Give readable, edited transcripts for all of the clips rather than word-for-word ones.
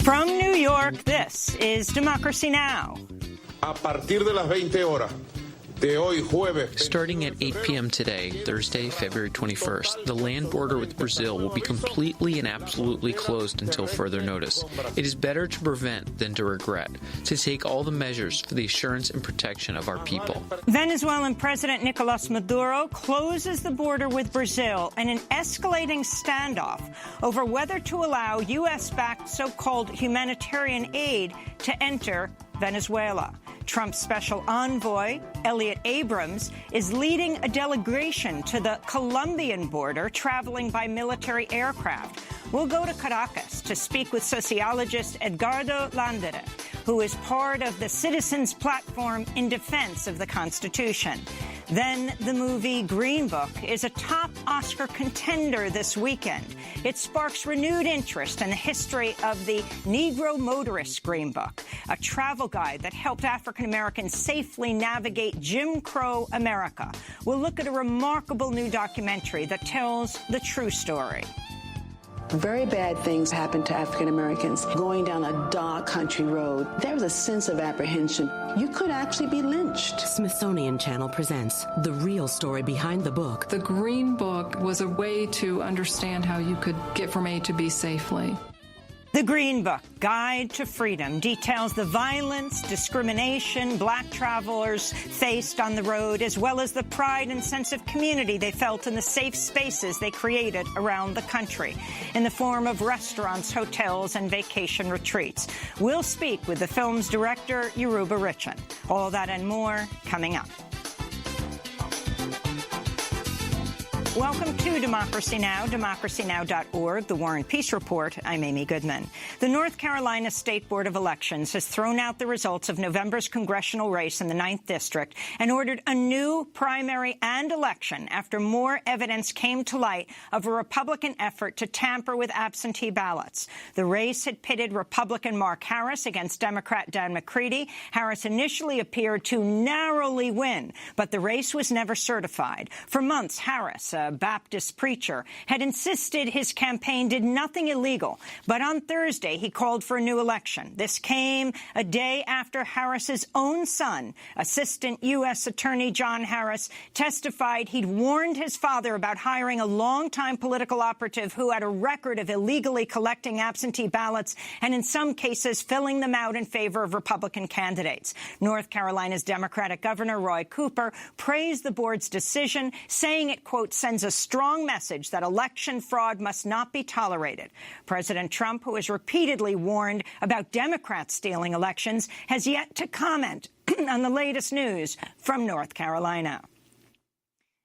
From New York, this is Democracy Now! A partir de las 20 horas. Starting at 8 p.m. today, Thursday, February 21st, the land border with Brazil will be completely and absolutely closed until further notice. It is better to prevent than to regret, to take all the measures for the assurance and protection of our people. Venezuelan President Nicolas Maduro closes the border with Brazil in an escalating standoff over whether to allow U.S.-backed so-called humanitarian aid to enter Venezuela. Trump's special envoy, Elliot Abrams, is leading a delegation to the Colombian border, traveling by military aircraft. We'll go to Caracas to speak with sociologist Edgardo Landere, who is part of the Citizens Platform in Defense of the Constitution. Then the movie Green Book is a top Oscar contender this weekend. It sparks renewed interest in the history of the Negro Motorist Green Book, a travel guide that helped African Americans safely navigate Jim Crow America. We'll look at a remarkable new documentary that tells the true story. Very bad things happen to African Americans going down a dark country road. There was a sense of apprehension. You could actually be lynched. Smithsonian Channel presents the real story behind the book. The Green Book was a way to understand how you could get from A to B safely. The Green Book, Guide to Freedom, details the violence, discrimination black travelers faced on the road, as well as the pride and sense of community they felt in the safe spaces they created around the country, in the form of restaurants, hotels, and vacation retreats. We'll speak with the film's director, Yoruba Richan. All that and more coming up. Welcome to Democracy Now!, democracynow.org, The War and Peace Report. I'm Amy Goodman. The North Carolina State Board of Elections has thrown out the results of November's congressional race in the 9th District and ordered a new primary and election after more evidence came to light of a Republican effort to tamper with absentee ballots. The race had pitted Republican Mark Harris against Democrat Dan McCready. Harris initially appeared to narrowly win, but the race was never certified. For months, Harris, a Baptist preacher, had insisted his campaign did nothing illegal. But on Thursday, he called for a new election. This came a day after Harris's own son, Assistant U.S. Attorney John Harris, testified he'd warned his father about hiring a longtime political operative who had a record of illegally collecting absentee ballots and in some cases filling them out in favor of Republican candidates. North Carolina's Democratic Governor Roy Cooper praised the board's decision, saying it, quote, sends a strong message that election fraud must not be tolerated. President Trump, who has repeatedly warned about Democrats stealing elections, has yet to comment on the latest news from North Carolina.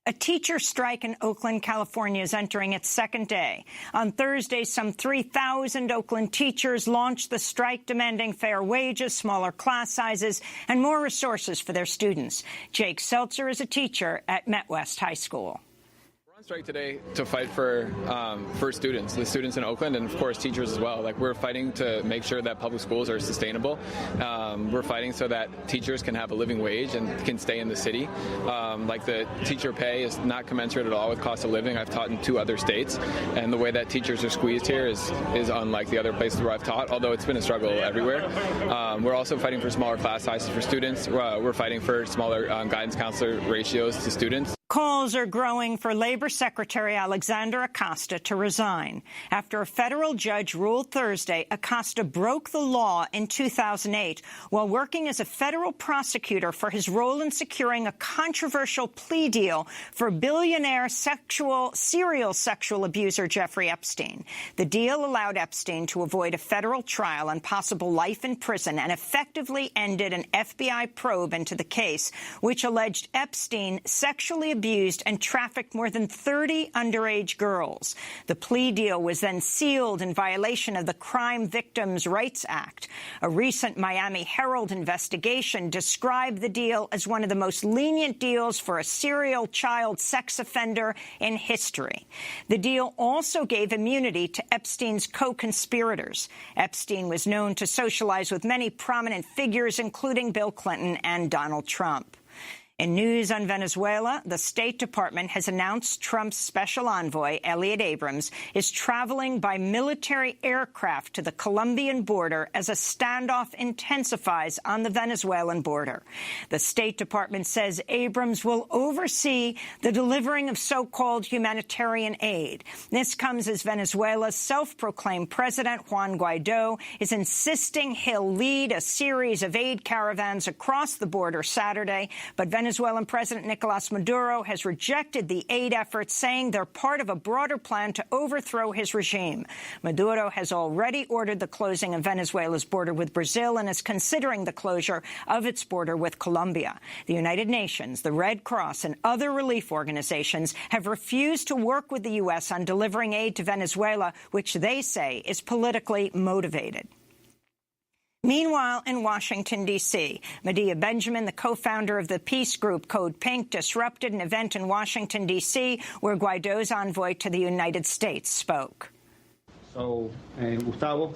A teacher strike in Oakland, California is entering its second day. On Thursday, some 3,000 Oakland teachers launched the strike, demanding fair wages, smaller class sizes, and more resources for their students. Jake Seltzer is a teacher at Met West High School. Strike today to fight for students, the students in Oakland, and of course teachers as well. Like, we're fighting to make sure that public schools are sustainable. We're fighting so that teachers can have a living wage and can stay in the city. Like, the teacher pay is not commensurate at all with cost of living. I've taught in 2 other states, and the way that teachers are squeezed here is unlike the other places where I've taught, although it's been a struggle everywhere. We're also fighting for smaller class sizes for students. We're fighting for smaller guidance counselor ratios to students. Calls are growing for Labor Secretary Alexander Acosta to resign. After a federal judge ruled Thursday Acosta broke the law in 2008 while working as a federal prosecutor for his role in securing a controversial plea deal for billionaire serial sexual abuser Jeffrey Epstein. The deal allowed Epstein to avoid a federal trial and possible life in prison and effectively ended an FBI probe into the case, which alleged Epstein sexually abused and trafficked more than 30 underage girls. The plea deal was then sealed in violation of the Crime Victims' Rights Act. A recent Miami Herald investigation described the deal as one of the most lenient deals for a serial child sex offender in history. The deal also gave immunity to Epstein's co-conspirators. Epstein was known to socialize with many prominent figures, including Bill Clinton and Donald Trump. In news on Venezuela, the State Department has announced Trump's special envoy, Elliot Abrams, is traveling by military aircraft to the Colombian border as a standoff intensifies on the Venezuelan border. The State Department says Abrams will oversee the delivering of so-called humanitarian aid. This comes as Venezuela's self-proclaimed president, Juan Guaido, is insisting he'll lead a series of aid caravans across the border Saturday, but Venezuelan President Nicolas Maduro has rejected the aid efforts, saying they're part of a broader plan to overthrow his regime. Maduro has already ordered the closing of Venezuela's border with Brazil and is considering the closure of its border with Colombia. The United Nations, the Red Cross, and other relief organizations have refused to work with the U.S. on delivering aid to Venezuela, which they say is politically motivated. Meanwhile, in Washington, D.C., Medea Benjamin, the co-founder of the peace group Code Pink, disrupted an event in Washington, D.C., where Guaido's envoy to the United States spoke. So, Gustavo.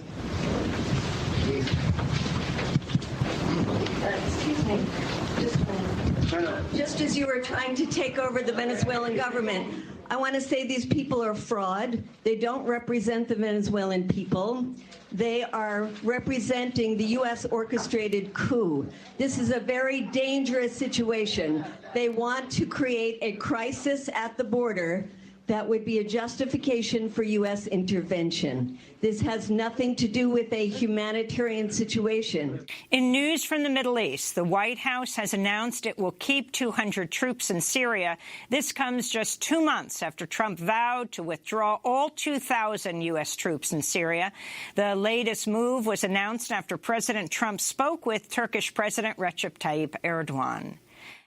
Excuse me. Just as you were trying to take over the Venezuelan government, I want to say these people are fraud. They don't represent the Venezuelan people. They are representing the U.S. orchestrated coup. This is a very dangerous situation. They want to create a crisis at the border that would be a justification for U.S. intervention. This has nothing to do with a humanitarian situation. In news from the Middle East, the White House has announced it will keep 200 troops in Syria. This comes just 2 months after Trump vowed to withdraw all 2,000 U.S. troops in Syria. The latest move was announced after President Trump spoke with Turkish President Recep Tayyip Erdogan.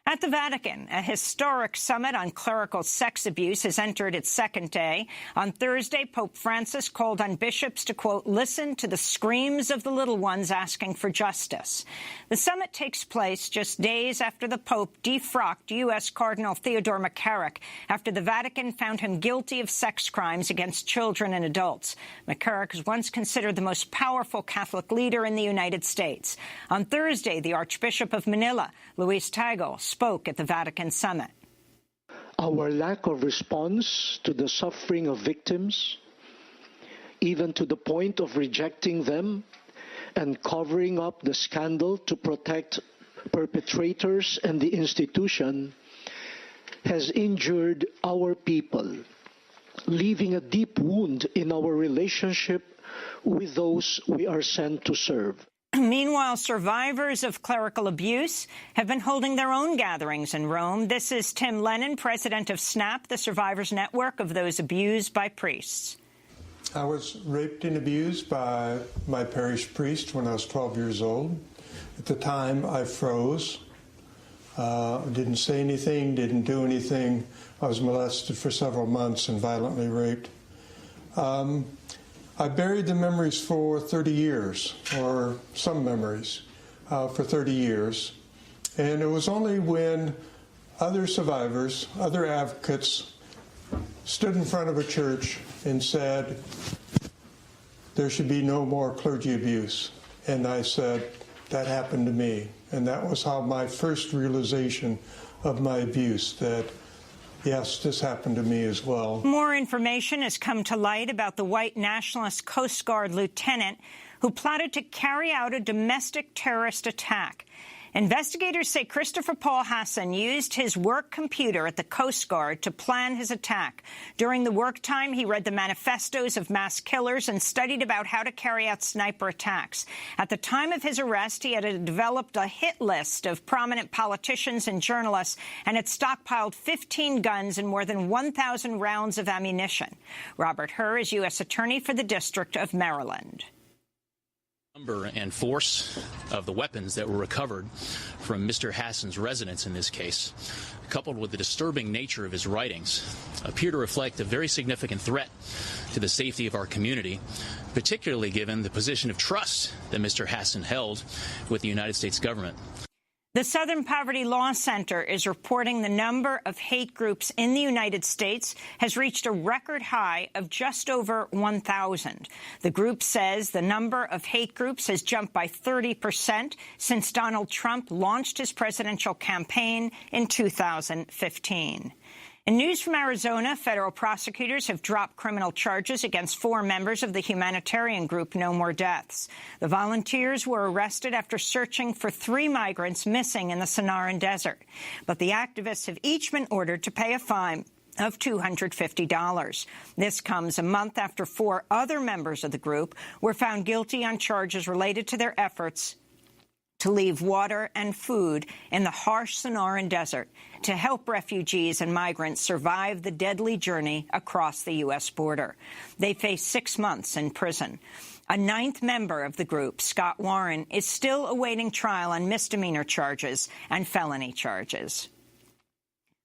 At the Vatican, a historic summit on clerical sex abuse has entered its second day. On Thursday, Pope Francis called on bishops to, quote, listen to the screams of the little ones asking for justice. The summit takes place just days after the Pope defrocked U.S. Cardinal Theodore McCarrick after the Vatican found him guilty of sex crimes against children and adults. McCarrick was once considered the most powerful Catholic leader in the United States. On Thursday, the Archbishop of Manila, Luis Tagle, spoke at the Vatican summit. Our lack of response to the suffering of victims, even to the point of rejecting them and covering up the scandal to protect perpetrators and the institution, has injured our people, leaving a deep wound in our relationship with those we are sent to serve. Meanwhile, survivors of clerical abuse have been holding their own gatherings in Rome. This is Tim Lennon, president of SNAP, the Survivors Network of those abused by priests. I was raped and abused by my parish priest when I was 12 years old. At the time, I froze, didn't say anything, didn't do anything. I was molested for several months and violently raped. I buried the memories for 30 years, or some memories, for 30 years. And it was only when other survivors, other advocates, stood in front of a church and said, there should be no more clergy abuse. And I said, that happened to me. And that was how my first realization of my abuse, that yes, this happened to me as well. More information has come to light about the white nationalist Coast Guard lieutenant who plotted to carry out a domestic terrorist attack. Investigators say Christopher Paul Hassan used his work computer at the Coast Guard to plan his attack. During the work time, he read the manifestos of mass killers and studied about how to carry out sniper attacks. At the time of his arrest, he had developed a hit list of prominent politicians and journalists and had stockpiled 15 guns and more than 1,000 rounds of ammunition. Robert Hur is U.S. Attorney for the District of Maryland. Number and force of the weapons that were recovered from Mr. Hassan's residence in this case, coupled with the disturbing nature of his writings, appear to reflect a very significant threat to the safety of our community, particularly given the position of trust that Mr. Hassan held with the United States government. The Southern Poverty Law Center is reporting the number of hate groups in the United States has reached a record high of just over 1,000. The group says the number of hate groups has jumped by 30% since Donald Trump launched his presidential campaign in 2015. In news from Arizona, federal prosecutors have dropped criminal charges against 4 members of the humanitarian group No More Deaths. The volunteers were arrested after searching for 3 migrants missing in the Sonoran Desert. But the activists have each been ordered to pay a fine of $250. This comes a month after 4 other members of the group were found guilty on charges related to their efforts to leave water and food in the harsh Sonoran Desert to help refugees and migrants survive the deadly journey across the U.S. border. They face 6 months in prison. A 9th member of the group, Scott Warren, is still awaiting trial on misdemeanor charges and felony charges.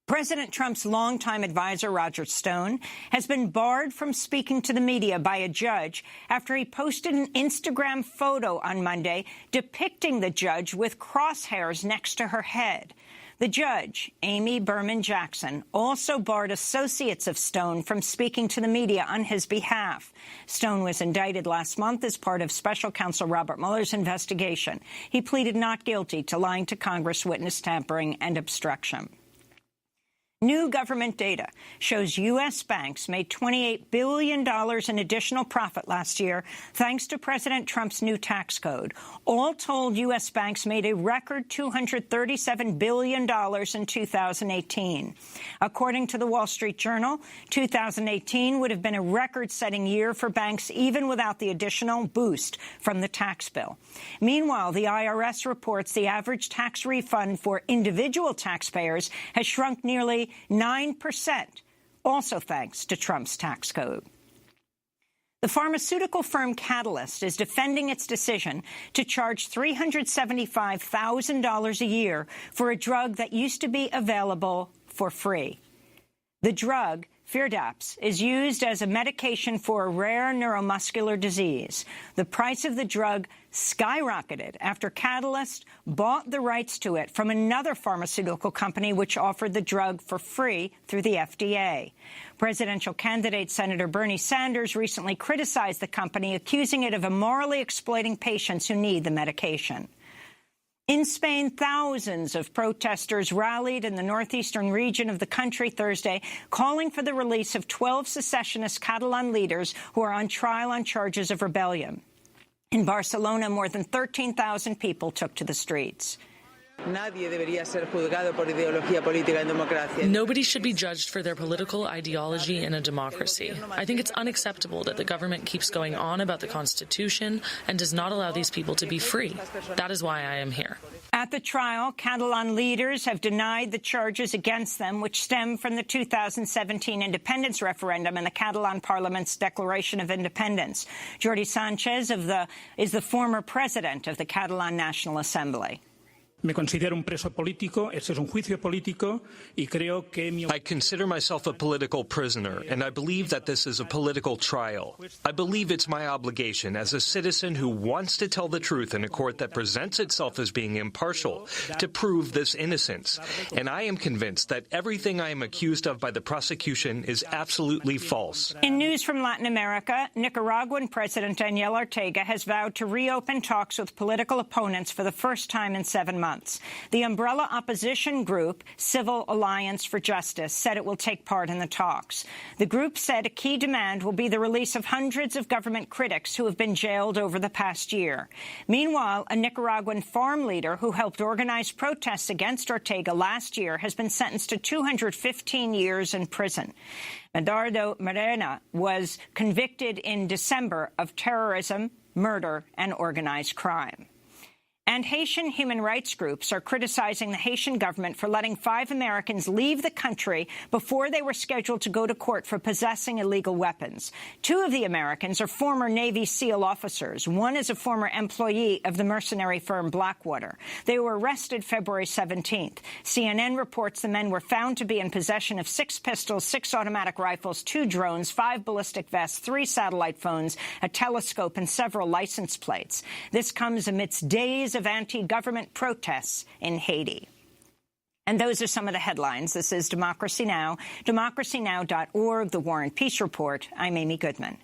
President Trump's longtime advisor, Roger Stone, has been barred from speaking to the media by a judge after he posted an Instagram photo on Monday depicting the judge with crosshairs next to her head. The judge, Amy Berman Jackson, also barred associates of Stone from speaking to the media on his behalf. Stone was indicted last month as part of Special Counsel Robert Mueller's investigation. He pleaded not guilty to lying to Congress, witness tampering, and obstruction. New government data shows U.S. banks made $28 billion in additional profit last year thanks to President Trump's new tax code. All told, U.S. banks made a record $237 billion in 2018. According to the Wall Street Journal, 2018 would have been a record-setting year for banks even without the additional boost from the tax bill. Meanwhile, the IRS reports the average tax refund for individual taxpayers has shrunk nearly 9%, also thanks to Trump's tax code. The pharmaceutical firm Catalyst is defending its decision to charge $375,000 a year for a drug that used to be available for free. The drug, Firdapse, is used as a medication for a rare neuromuscular disease. The price of the drug skyrocketed after Catalyst bought the rights to it from another pharmaceutical company which offered the drug for free through the FDA. Presidential candidate Senator Bernie Sanders recently criticized the company, accusing it of immorally exploiting patients who need the medication. In Spain, thousands of protesters rallied in the northeastern region of the country Thursday, calling for the release of 12 secessionist Catalan leaders who are on trial on charges of rebellion. In Barcelona, more than 13,000 people took to the streets. Nobody should be judged for their political ideology in a democracy. I think it's unacceptable that the government keeps going on about the Constitution and does not allow these people to be free. That is why I am here. At the trial, Catalan leaders have denied the charges against them, which stem from the 2017 independence referendum and the Catalan Parliament's Declaration of Independence. Jordi Sánchez is the former president of the Catalan National Assembly. I consider myself a political prisoner, and I believe that this is a political trial. I believe it's my obligation as a citizen who wants to tell the truth in a court that presents itself as being impartial to prove this innocence. And I am convinced that everything I am accused of by the prosecution is absolutely false. In news from Latin America, Nicaraguan President Daniel Ortega has vowed to reopen talks with political opponents for the first time in 7 months. The umbrella opposition group, Civil Alliance for Justice, said it will take part in the talks. The group said a key demand will be the release of hundreds of government critics who have been jailed over the past year. Meanwhile, a Nicaraguan farm leader who helped organize protests against Ortega last year has been sentenced to 215 years in prison. Medardo Morena was convicted in December of terrorism, murder, and organized crime. And Haitian human rights groups are criticizing the Haitian government for letting 5 Americans leave the country before they were scheduled to go to court for possessing illegal weapons. 2 of the Americans are former Navy SEAL officers. One is a former employee of the mercenary firm Blackwater. They were arrested February 17th. CNN reports the men were found to be in possession of 6 pistols, 6 automatic rifles, 2 drones, 5 ballistic vests, 3 satellite phones, a telescope, and several license plates. This comes amidst days days of anti-government protests in Haiti. And those are some of the headlines. This is Democracy Now!, democracynow.org, The War and Peace Report. I'm Amy Goodman.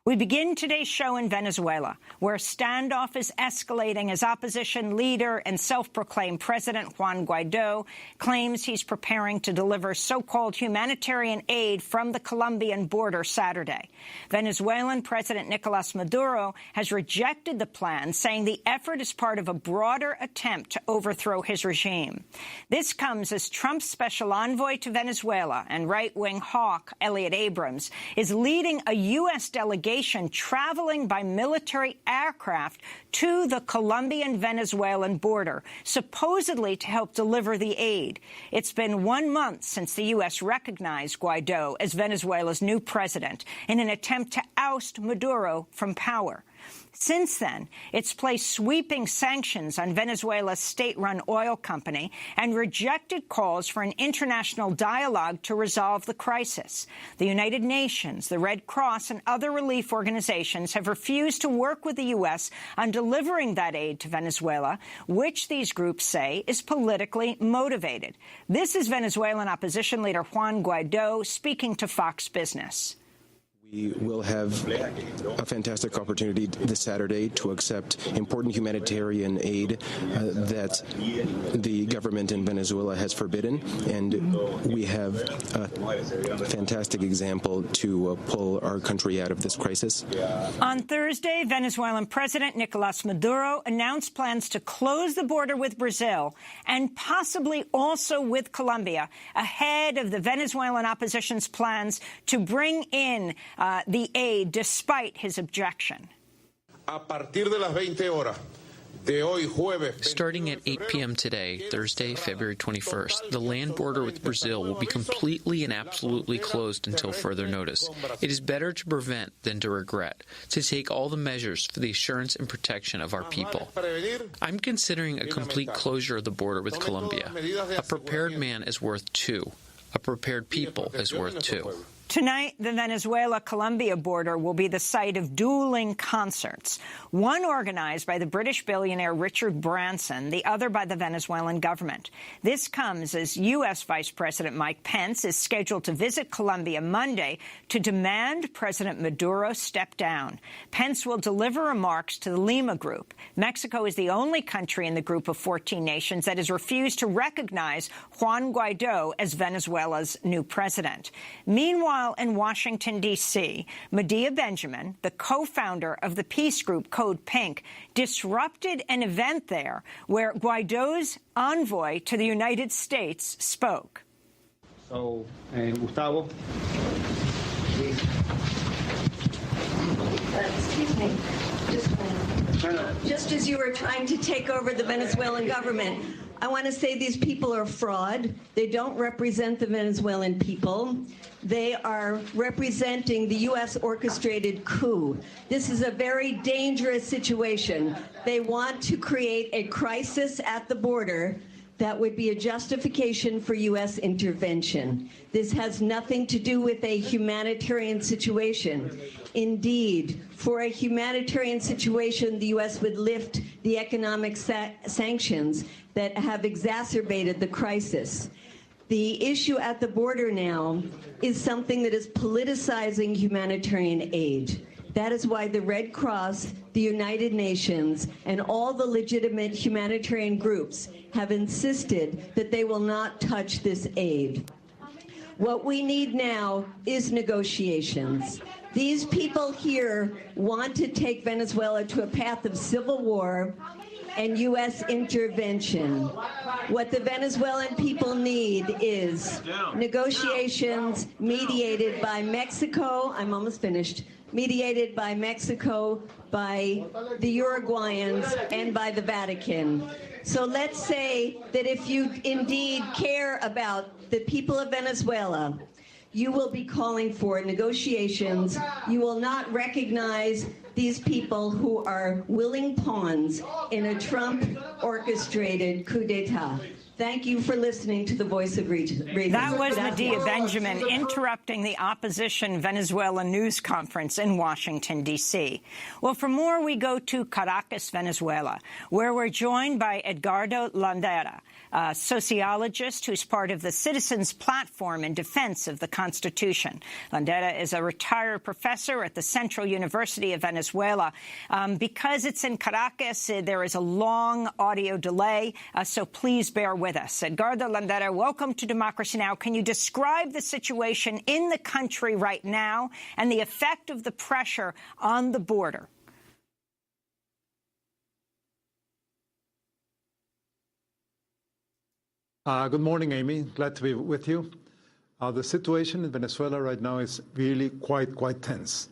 We begin today's show in Venezuela, where a standoff is escalating as opposition leader and self-proclaimed President Juan Guaido claims he's preparing to deliver so-called humanitarian aid from the Colombian border Saturday. Venezuelan President Nicolas Maduro has rejected the plan, saying the effort is part of a broader attempt to overthrow his regime. This comes as Trump's special envoy to Venezuela and right-wing hawk Elliot Abrams is leading a U.S. delegation traveling by military aircraft to the Colombian-Venezuelan border, supposedly to help deliver the aid. It's been 1 month since the U.S. recognized Guaido as Venezuela's new president in an attempt to oust Maduro from power. Since then, it's placed sweeping sanctions on Venezuela's state-run oil company and rejected calls for an international dialogue to resolve the crisis. The United Nations, the Red Cross, and other relief organizations have refused to work with the U.S. on delivering that aid to Venezuela, which these groups say is politically motivated. This is Venezuelan opposition leader Juan Guaido speaking to Fox Business. We will have a fantastic opportunity this Saturday to accept important humanitarian aid that the government in Venezuela has forbidden, and we have a fantastic example to pull our country out of this crisis. On Thursday, Venezuelan President Nicolas Maduro announced plans to close the border with Brazil and possibly also with Colombia, ahead of the Venezuelan opposition's plans to bring in the aid despite his objection. Starting at 8 p.m. today, Thursday, February 21st, the land border with Brazil will be completely and absolutely closed until further notice. It is better to prevent than to regret, to take all the measures for the assurance and protection of our people. I'm considering a complete closure of the border with Colombia. A prepared man is worth two. A prepared people is worth two. Tonight, the Venezuela-Colombia border will be the site of dueling concerts, one organized by the British billionaire Richard Branson, the other by the Venezuelan government. This comes as U.S. Vice President Mike Pence is scheduled to visit Colombia Monday to demand President Maduro step down. Pence will deliver remarks to the Lima Group. Mexico is the only country in the group of 14 nations that has refused to recognize Juan Guaido as Venezuela's new president. Meanwhile, in Washington, D.C., Medea Benjamin, the co-founder of the peace group Code Pink, disrupted an event there where Guaido's envoy to the United States spoke. So, Gustavo. Excuse me. Just as you were trying to take over the Venezuelan government, I want to say these people are fraud. They don't represent the Venezuelan people. They are representing the U.S. orchestrated coup. This is a very dangerous situation. They want to create a crisis at the border that would be a justification for U.S. intervention. This has nothing to do with a humanitarian situation. Indeed, for a humanitarian situation, the U.S. would lift the economic sanctions that have exacerbated the crisis. The issue at the border now is something that is politicizing humanitarian aid. That is why the Red Cross, the United Nations, and all the legitimate humanitarian groups have insisted that they will not touch this aid. What we need now is negotiations. These people here want to take Venezuela to a path of civil war and U.S. intervention. What the Venezuelan people need is negotiations mediated by Mexico. I'm almost finished. Mediated by Mexico, by the Uruguayans, and by the Vatican. So let's say that if you indeed care about the people of Venezuela, you will be calling for negotiations. You will not recognize these people who are willing pawns in a Trump-orchestrated coup d'etat. Thank you for listening to the Voice of Reason. That was Medea Benjamin interrupting the opposition Venezuela news conference in Washington, D.C. Well, for more, we go to Caracas, Venezuela, where we're joined by Edgardo Landera, a sociologist who's part of the Citizens Platform in Defense of the Constitution. Landera is a retired professor at the Central University of Venezuela. Because it's in Caracas, there is a long audio delay, so please bear with us. Edgardo Landera, welcome to Democracy Now! Can you describe the situation in the country right now and the effect of the pressure on the border? Good morning, Amy. Glad to be with you. The situation in Venezuela right now is really quite tense.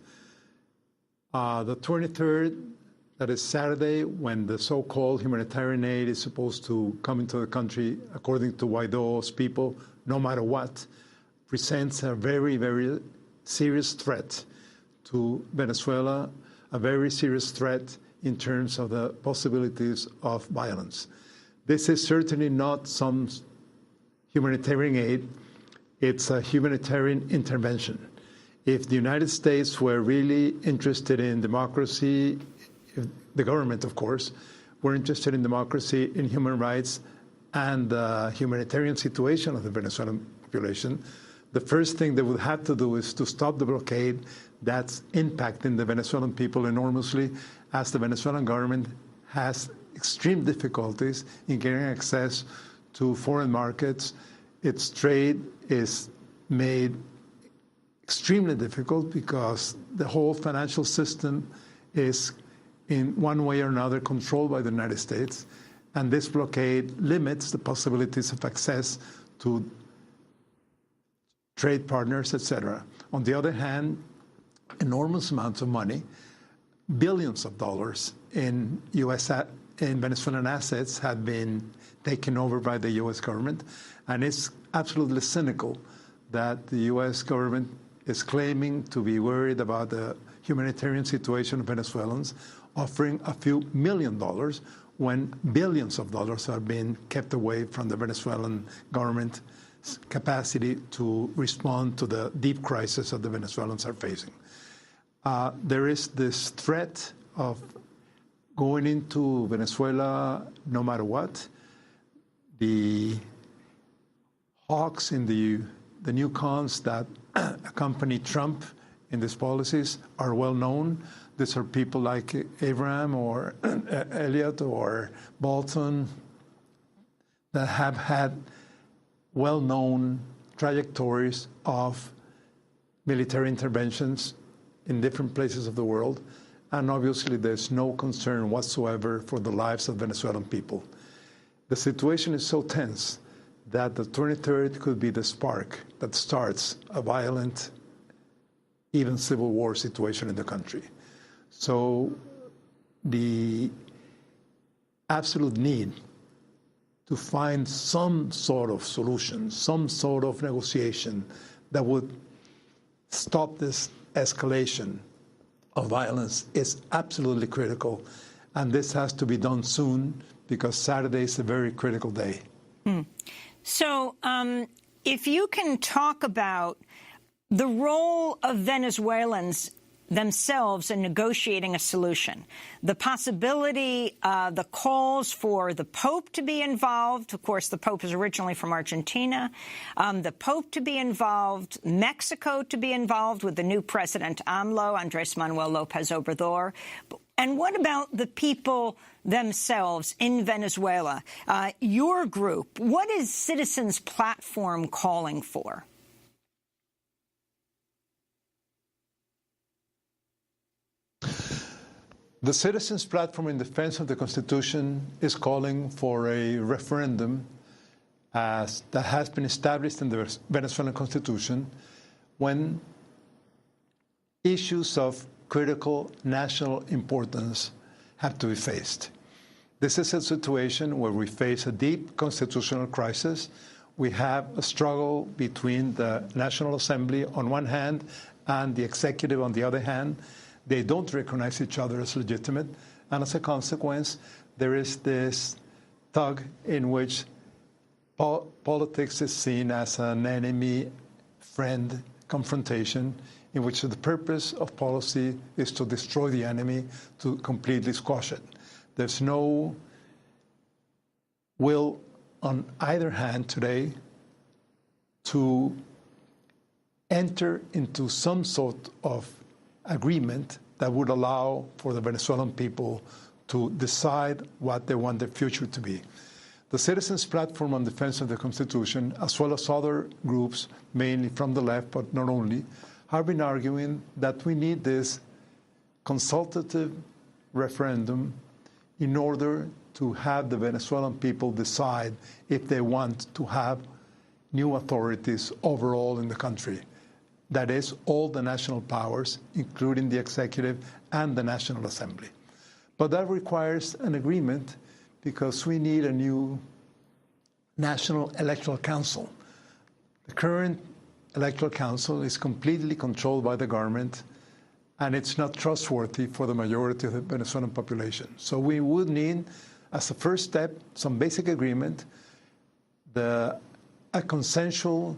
The 23rd, that is Saturday, when the so-called humanitarian aid is supposed to come into the country, according to Guaido's people, no matter what, presents a very serious threat to Venezuela, a very serious threat in terms of the possibilities of violence. This is certainly not some humanitarian aid. It's a humanitarian intervention. If the United States were really interested in democracy, if the government, of course, were interested in democracy, in human rights, and the humanitarian situation of the Venezuelan population, the first thing they would have to do is to stop the blockade that's impacting the Venezuelan people enormously, as the Venezuelan government has extreme difficulties in getting access to foreign markets. Its trade is made extremely difficult because the whole financial system is in one way or another controlled by the United States, and this blockade limits the possibilities of access to trade partners, etc. On the other hand, enormous amounts of money, billions of dollars in Venezuelan assets have been taken over by the U.S. government, and it's absolutely cynical that the U.S. government is claiming to be worried about the humanitarian situation of Venezuelans, offering a few $1 million when billions of dollars are being kept away from the Venezuelan government's capacity to respond to the deep crisis that the Venezuelans are facing. There is this threat of going into Venezuela no matter what. The hawks in the new cons that accompany Trump in these policies are well known. These are people like Abraham or Elliott or Bolton that have had well-known trajectories of military interventions in different places of the world. And obviously, there's no concern whatsoever for the lives of Venezuelan people. The situation is so tense that the 23rd could be the spark that starts a violent, even civil war situation in the country. So the absolute need to find some sort of solution, some sort of negotiation that would stop this escalation of violence is absolutely critical. And this has to be done soon because Saturday is a very critical day. So if you can talk about the role of Venezuelans themselves in negotiating a solution, the possibility, the calls for the Pope to be involved. Of course, the Pope is originally from Argentina. The Pope to be involved, Mexico to be involved with the new president, AMLO, Andres Manuel Lopez Obrador. And what about the people themselves in Venezuela? Your group, what is Citizens Platform calling for? The Citizens Platform in Defense of the Constitution is calling for a referendum that has been established in the Venezuelan Constitution when issues of critical national importance have to be faced. This is a situation where we face a deep constitutional crisis. We have a struggle between the National Assembly on one hand and the executive on the other hand. They don't recognize each other as legitimate. And as a consequence, there is this tug in which Politics is seen as an enemy-friend confrontation in which the purpose of policy is to destroy the enemy, to completely squash it. There's no will on either hand today to enter into some sort of agreement that would allow for the Venezuelan people to decide what they want their future to be. The Citizens Platform on Defense of the Constitution, as well as other groups, mainly from the left, but not only, have been arguing that we need this consultative referendum in order to have the Venezuelan people decide if they want to have new authorities overall in the country. That is, all the national powers, including the executive and the National Assembly. But that requires an agreement because we need a new National Electoral Council. The current Electoral Council is completely controlled by the government, and it's not trustworthy for the majority of the Venezuelan population. So we would need, as a first step, some basic agreement, a consensual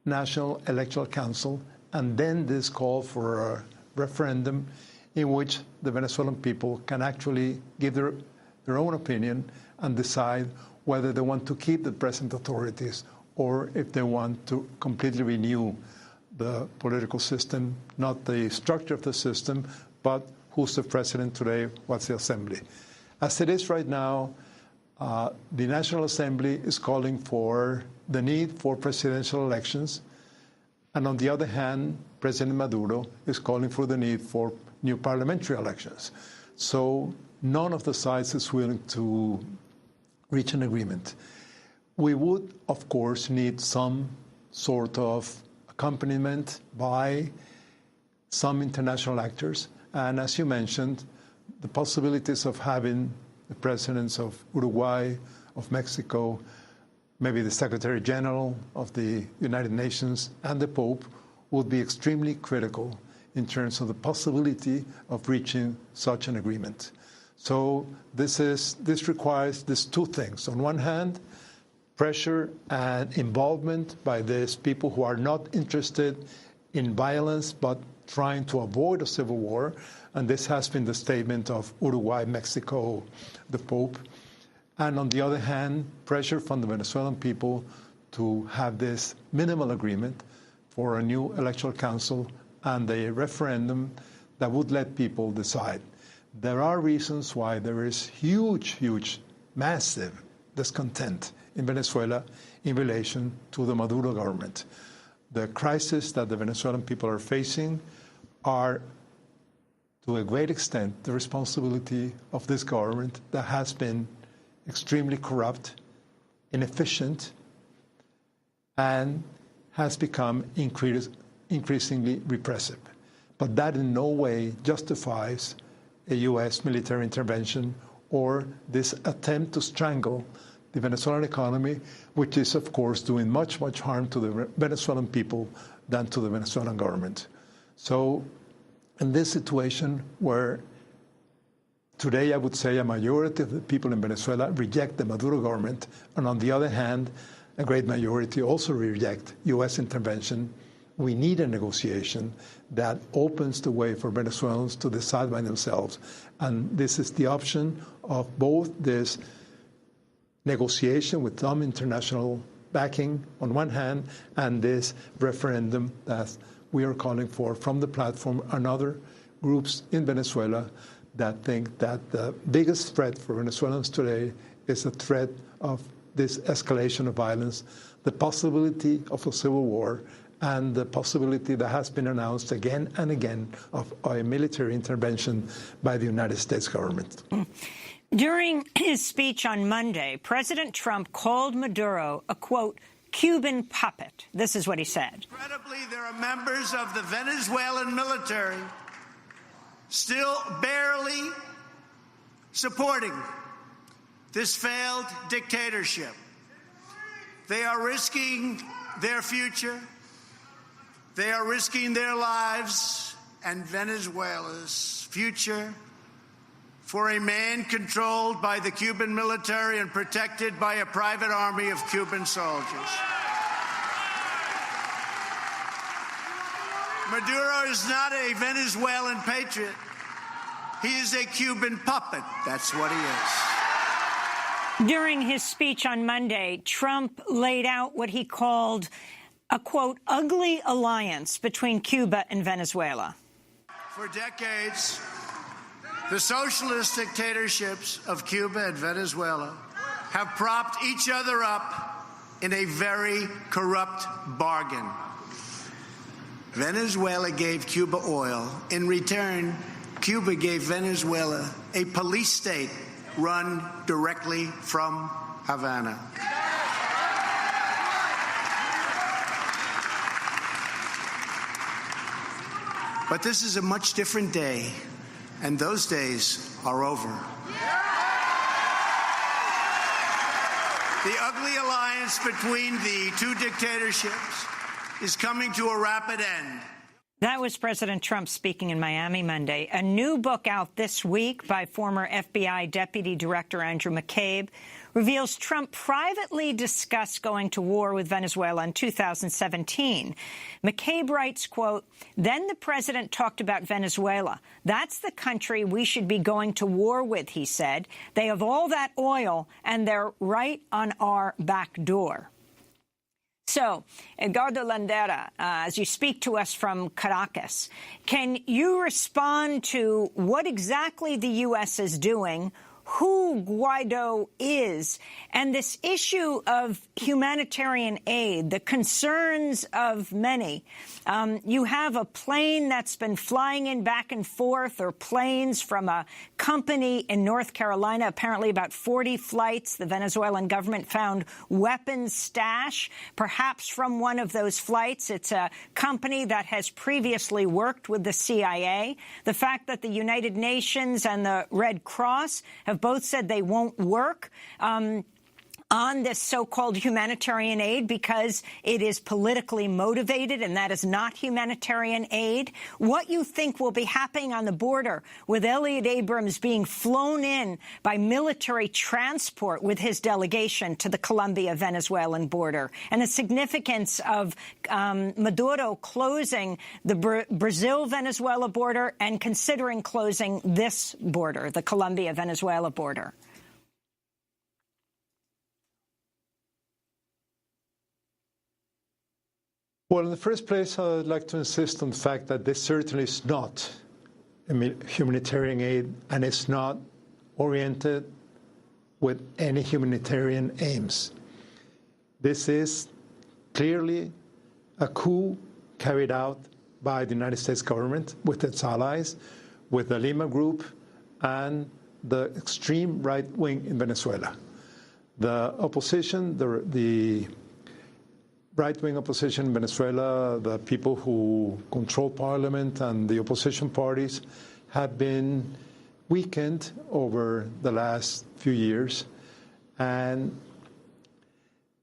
National Electoral Council, and then this call for a referendum in which the Venezuelan people can actually give their own opinion and decide whether they want to keep the present authorities or if they want to completely renew the political system, not the structure of the system, but who's the president today, what's the assembly. As it is right now, the National Assembly is calling for the need for presidential elections, and on the other hand, President Maduro is calling for the need for new parliamentary elections. So none of the sides is willing to reach an agreement. We would, of course, need some sort of accompaniment by some international actors, and as you mentioned, the possibilities of having the presidents of Uruguay, of Mexico, maybe the Secretary General of the United Nations, and the Pope would be extremely critical in terms of the possibility of reaching such an agreement. So this requires these two things. On one hand, pressure and involvement by these people who are not interested in violence but trying to avoid a civil war, and this has been the statement of Uruguay, Mexico, the Pope. And on the other hand, pressure from the Venezuelan people to have this minimal agreement for a new electoral council and a referendum that would let people decide. There are reasons why there is huge, massive discontent in Venezuela in relation to the Maduro government. The crisis that the Venezuelan people are facing are, to a great extent, the responsibility of this government that has been extremely corrupt, inefficient, and has become increasingly repressive. But that in no way justifies a U.S. military intervention or this attempt to strangle the Venezuelan economy, which is, of course, doing much harm to the Venezuelan people than to the Venezuelan government. So in this situation where today I would say a majority of the people in Venezuela reject the Maduro government, and on the other hand, a great majority also reject U.S. intervention, we need a negotiation that opens the way for Venezuelans to decide by themselves. And this is the option of both this negotiation with some international backing on one hand and this referendum that we are calling for from the platform and other groups in Venezuela that think that the biggest threat for Venezuelans today is the threat of this escalation of violence, the possibility of a civil war, and the possibility that has been announced again and again of a military intervention by the United States government. During his speech on Monday, President Trump called Maduro a, quote, Cuban puppet. This is what he said. Incredibly, there are members of the Venezuelan military still barely supporting this failed dictatorship. They are risking their future. They are risking their lives and Venezuela's future for a man controlled by the Cuban military and protected by a private army of Cuban soldiers. Maduro is not a Venezuelan patriot. He is a Cuban puppet. That's what he is. During his speech on Monday, Trump laid out what he called a, quote, ugly alliance between Cuba and Venezuela. For decades, the socialist dictatorships of Cuba and Venezuela have propped each other up in a very corrupt bargain. Venezuela gave Cuba oil. In return, Cuba gave Venezuela a police state run directly from Havana. But this is a much different day, and those days are over. The ugly alliance between the two dictatorships is coming to a rapid end. That was President Trump speaking in Miami Monday. A new book out this week by former FBI Deputy Director Andrew McCabe reveals Trump privately discussed going to war with Venezuela in 2017. McCabe writes, quote, then the president talked about Venezuela. That's the country we should be going to war with, he said. They have all that oil, and they're right on our back door. So, Edgardo Landera, as you speak to us from Caracas, can you respond to what exactly the U.S. is doing, who Guaido is, and this issue of humanitarian aid, the concerns of many? You have a plane that's been flying in back and forth, or planes from a company in North Carolina, apparently about 40 flights. The Venezuelan government found weapons stash, perhaps from one of those flights. It's a company that has previously worked with the CIA. The fact that the United Nations and the Red Cross have both said they won't work on this so-called humanitarian aid because it is politically motivated, and that is not humanitarian aid. What you think will be happening on the border with Elliot Abrams being flown in by military transport with his delegation to the Colombia-Venezuelan border, and the significance of Maduro closing the Brazil-Venezuela border and considering closing this border, the Colombia-Venezuela border. Well, in the first place, I'd like to insist on the fact that this certainly is not humanitarian aid, and it's not oriented with any humanitarian aims. This is clearly a coup carried out by the United States government with its allies, with the Lima Group and the extreme right wing in Venezuela. The opposition, the right-wing opposition in Venezuela, the people who control parliament and the opposition parties have been weakened over the last few years, and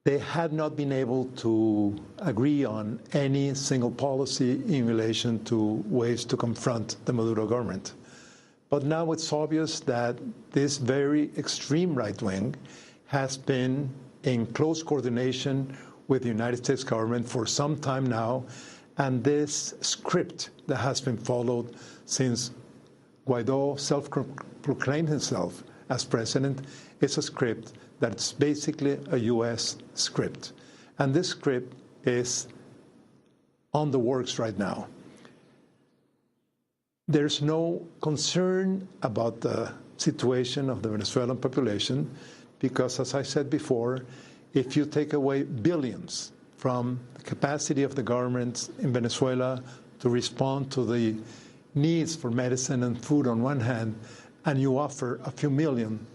they had not been able to agree on any single policy in relation to ways to confront the Maduro government. But now it's obvious that this very extreme right wing has been in close coordination with the United States government for some time now, and this script that has been followed since Guaido self-proclaimed himself as president is a script that's basically a U.S. script. And this script is on the works right now. There's no concern about the situation of the Venezuelan population because, as I said before, if you take away billions from the capacity of the government in Venezuela to respond to the needs for medicine and food on one hand, and you offer a few $1 million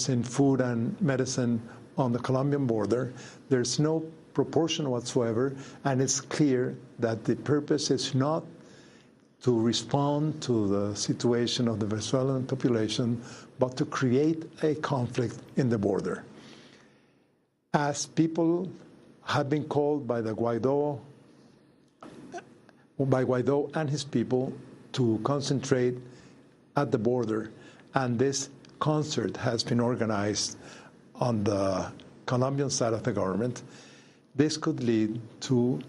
in food and medicine on the Colombian border, there's no proportion whatsoever, and it's clear that the purpose is not to respond to the situation of the Venezuelan population, but to create a conflict in the border. As people have been called by Guaido and his people to concentrate at the border, and this concert has been organized on the Colombian side of the government, this could lead to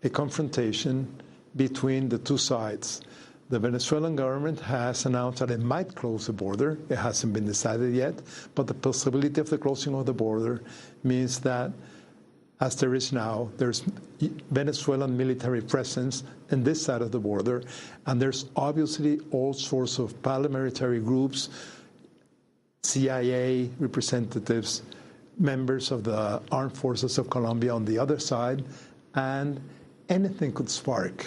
a confrontation between the two sides. The Venezuelan government has announced that it might close the border. It hasn't been decided yet, but the possibility of the closing of the border means that, as there is now, there's Venezuelan military presence in this side of the border, and there's obviously all sorts of paramilitary groups, CIA representatives, members of the armed forces of Colombia on the other side, and anything could spark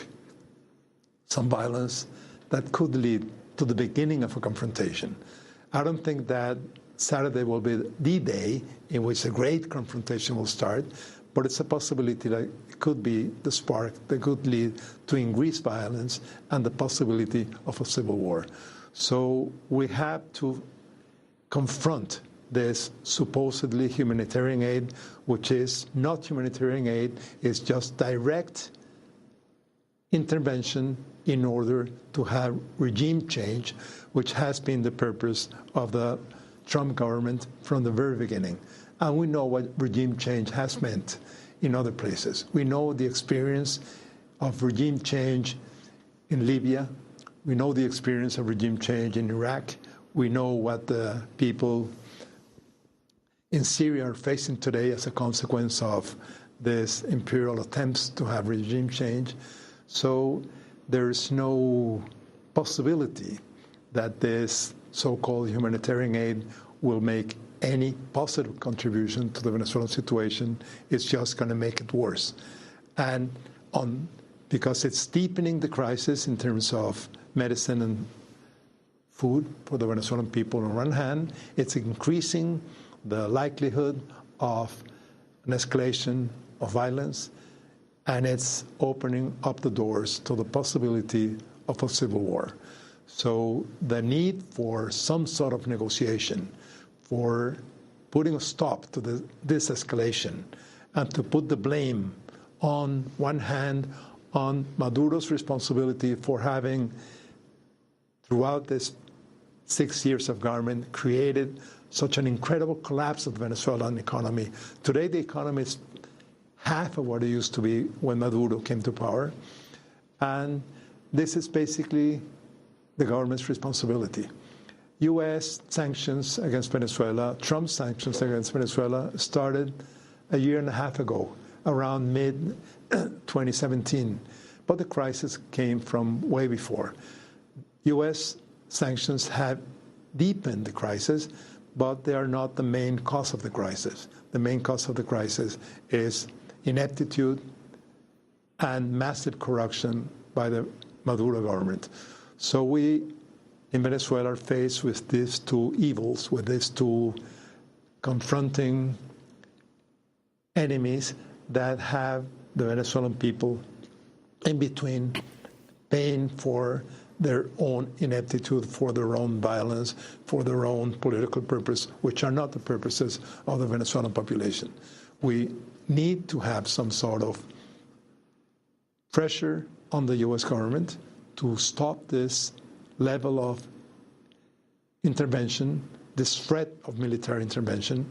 some violence that could lead to the beginning of a confrontation. I don't think that Saturday will be the day in which a great confrontation will start, but it's a possibility that it could be the spark that could lead to increased violence and the possibility of a civil war. So we have to confront this supposedly humanitarian aid, which is not humanitarian aid, it's just direct intervention in order to have regime change, which has been the purpose of the Trump government from the very beginning. And we know what regime change has meant in other places. We know the experience of regime change in Libya. We know the experience of regime change in Iraq. We know what the people in Syria are facing today as a consequence of this imperial attempts to have regime change. So there's no possibility that this so-called humanitarian aid will make any positive contribution to the Venezuelan situation. It's just going to make it worse. And because it's deepening the crisis in terms of medicine and food for the Venezuelan people on one hand, it's increasing the likelihood of an escalation of violence, and it's opening up the doors to the possibility of a civil war. So the need for some sort of negotiation, for putting a stop to this escalation, and to put the blame on one hand on Maduro's responsibility for having, throughout this 6 years of government, created such an incredible collapse of the Venezuelan economy. Today, the economy is half of what it used to be when Maduro came to power. And this is basically the government's responsibility. U.S. sanctions against Venezuela, Trump's sanctions against Venezuela started a year and a half ago, around mid-2017. But the crisis came from way before. U.S. sanctions have deepened the crisis, but they are not the main cause of the crisis. The main cause of the crisis is ineptitude and massive corruption by the Maduro government. So we in Venezuela are faced with these two evils, with these two confronting enemies that have the Venezuelan people in between, paying for their own ineptitude, for their own violence, for their own political purpose, which are not the purposes of the Venezuelan population. We need to have some sort of pressure on the U.S. government to stop this level of intervention, this threat of military intervention,